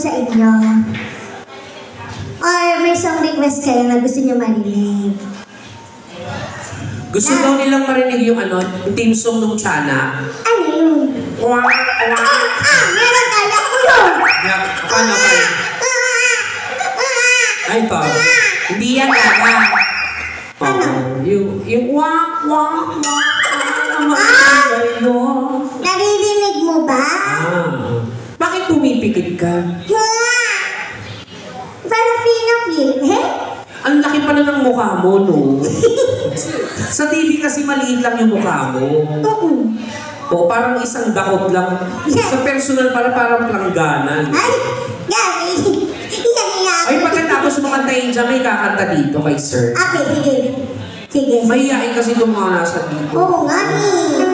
sa inyo. Or may song request kayo na gusto nyo marinig. Gusto daw nilang marinig yung team song ng Tiana. Ano yun? Meron kaya ko yun! Paano? Ay, ito. Hindi yan Gaga. Ano? Yung wak. Naririnig mo ba? Bakit pumipikit ka? Para feel. Ang laki pala ng mukha mo, no? Sa TV kasi maliit lang yung mukha mo. O parang isang dakot lang. Sa personal parang plangganan. Ay, Gabi! Ay, pagkatapos makantayin dyan, may kakanta dito kay Sir. Okay, sige. Mahihain kasi itong mga nasa dito. Oo nga eh.